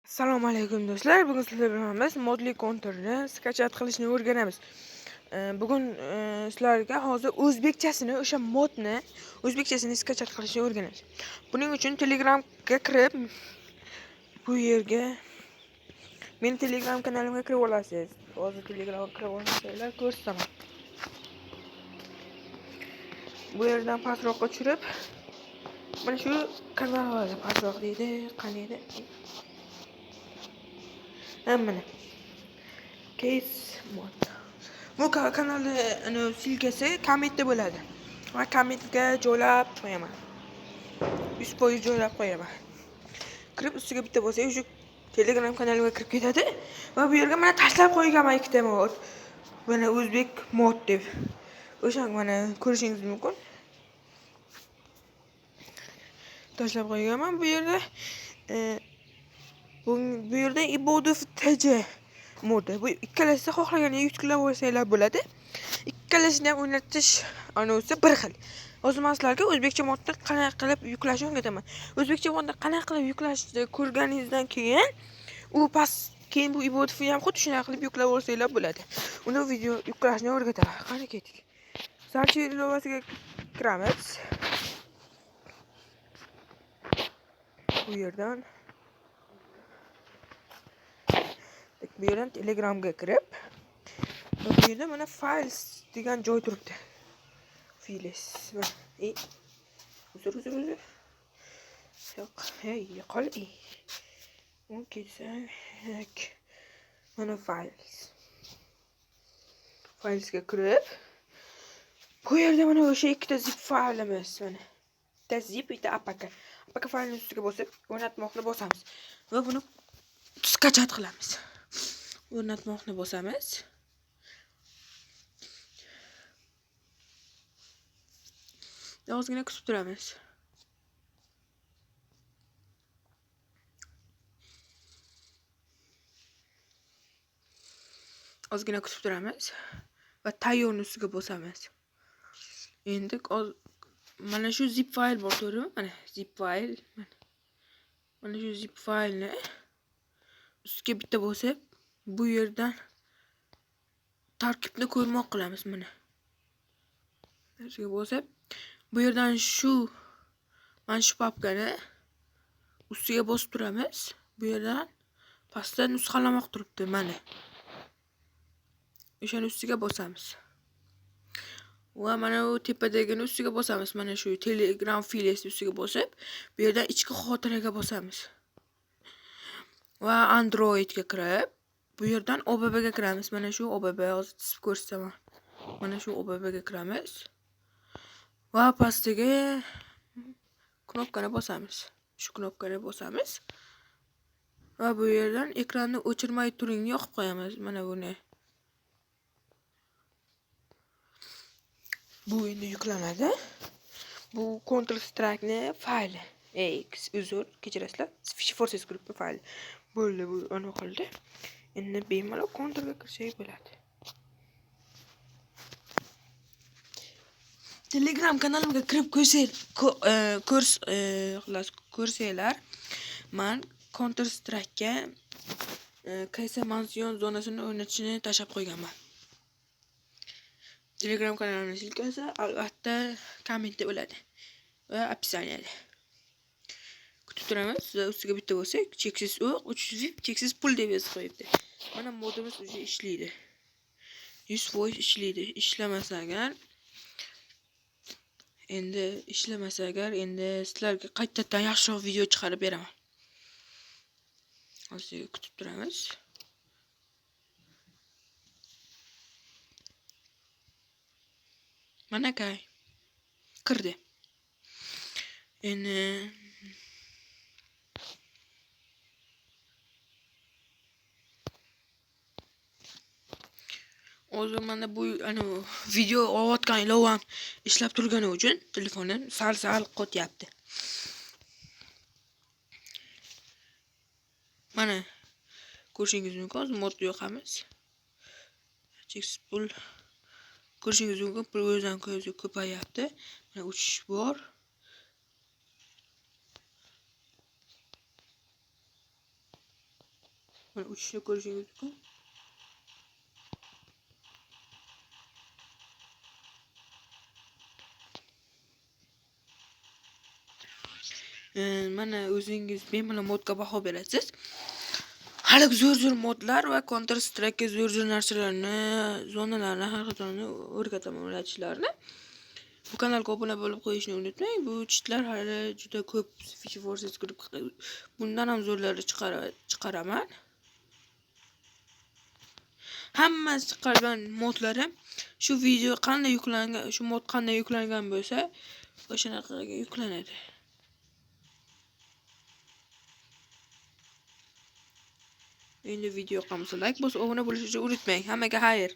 Assalomu alaykum do'stlar. Bugun sizlar bilan biz modli konturni skachat qilishni o'rganamiz. Bugun sizlarga hozir o'zbekchasini, o'sha modni o'zbekchasini skachat qilishni o'rganamiz. Buning uchun Telegramga kirib, bu yerga meni Telegram kanalimga kirib olasiz. Hozir Telegramga kirib olsanglar ko'rsataman. Bu yerdan pastroqqa tushirib, mana shu kanalga pastroq deydi, qani edi? Mana case mod. Bu kanalni silkasi kommentda bo'ladi. Va kommentga joylab qo'yaman. 100% joylab qo'yaman. Kirib ustiga bitta bo'lsa, shu Telegram kanalimga kirib ketadi va bu yerga mana tashlab qo'yganman ikkita mod. Mana o'zbek mod deb. O'shani mana ko'rishingiz mumkin. Tashlab qo'yganman bu yerda. Bu yerda Ibodov TJ modi. Bu ikkalasi xohlaganingizga yuklab olsanglar bo'ladi. Ikkalasini ham o'ynatish anosi bir xil. Hozir men sizlarga o'zbekcha modni qanday qilib yuklashni o'rgataman. O'zbekcha modni qanday qilib yuklashni ko'rganingizdan keyin keyin bu Ibodovni ham xuddi shunday qilib yuklab olsanglar bo'ladi. Uni video yuklashni o'rgataman. Qani ketdik. Sarchi ilovasiga kiramiz. Bu yerdan Telegramga kirib, bu yerda mana files degan joy turibdi. Files. Uzr. Yo'q, qol. Kelsak, mana filesga kirib, bu yerda mana o'sha ikkita zip faylimiz mana. Bitta zip, bitta apk. Apk faylini ustiga bosib, o'rnatmoqni bosamiz va buni skachat qilamiz. O'rnatmoqni bosamiz. Ozgina kutib turamiz. Va tayyorni ustiga bosamiz. Endi mana shu zip fayl bor, to'g'rimi? Mana zip fayl. Mana shu zip faylni ustiga bitta bosib, bu yerdan tarkibni ko'rmoq qilamiz mana. Ustiga bosib, bu yerdan mana shu papkani ustiga bosib turamiz. Bu yerdan pastda nusxalamoq turibdi mana. O'shani ustiga bosamiz. Va mana bu tepadagini ustiga bosamiz. Mana shu Telegram filesi ustiga bosib, bu yerdan ichki xotiraga bosamiz. Va Androidga kirib, bu yerdan OBBga kiramiz. Mana shu OBB hozir chizib ko'rsataman. Mana shu OBBga kiramiz. Va pastiga knopkani bosamiz. Shu knopkani bosamiz. Va bu yerdan ekranni o'chirmay turingni yoqib qo'yamiz. Mana buni. Bu endi yuklanadi. Bu Counter Strike'ni fayli. Kechirasizlar. Forces gruppi fayli. Bo'ldi, bu ana qoldi. Endi bemalol Counterga kirsak bo'ladi. Telegram kanalimga kirib ko'rsanglar, men Counter Strike'ga qaysi mansion zonasini o'rnatishni tashlab qo'yganman. Telegram kanalimning silkasi albatta kommentda bo'ladi va описанияda. Kutib turamiz va ustiga bitta bo'lsa, cheksiz o'q, 300 VIP, cheksiz pul deb yozib qo'yibdi. Mana modimiz уже ishlaydi. 100% ishlaydi. Ishlamasa agar endi sizlarga qaytadan yaxshiroq video chiqarib beraman. Hozir kutib turamiz. Mana kirdi. Endi hozir mana bu video olayotgan ilovam ishlab turgani uchun telefonim sal qotyapti. Mana ko'rishingiz mumkin, hozir mod yoqamiz. Cheksiz pul ko'rishingiz mumkin, pul o'zidan ko'payapti. Mana uchish bor. Mana uchishni ko'rishingiz mumkin. Mana o'zingiz bemalol modga baho berasiz. Hali zo'r modlar va Counter Strike zo'r narsalarni, zonalarni, har xillarni o'rgataman o'rgatishlarni. Bu kanalga obuna bo'lib qo'yishni unutmang. Bu cheatlar hali juda ko'p Fish Forces kirib bundan ham zo'rlarni chiqaraman. Hammasi chiqargan modlarim shu video qanday yuklangan, shu mod qanday yuklangan bo'lsa, o'shanaqaga yuklanadi. Endi video yoqqansa like bosib, obuna bo'lishni unutmang. Hammaga xayr.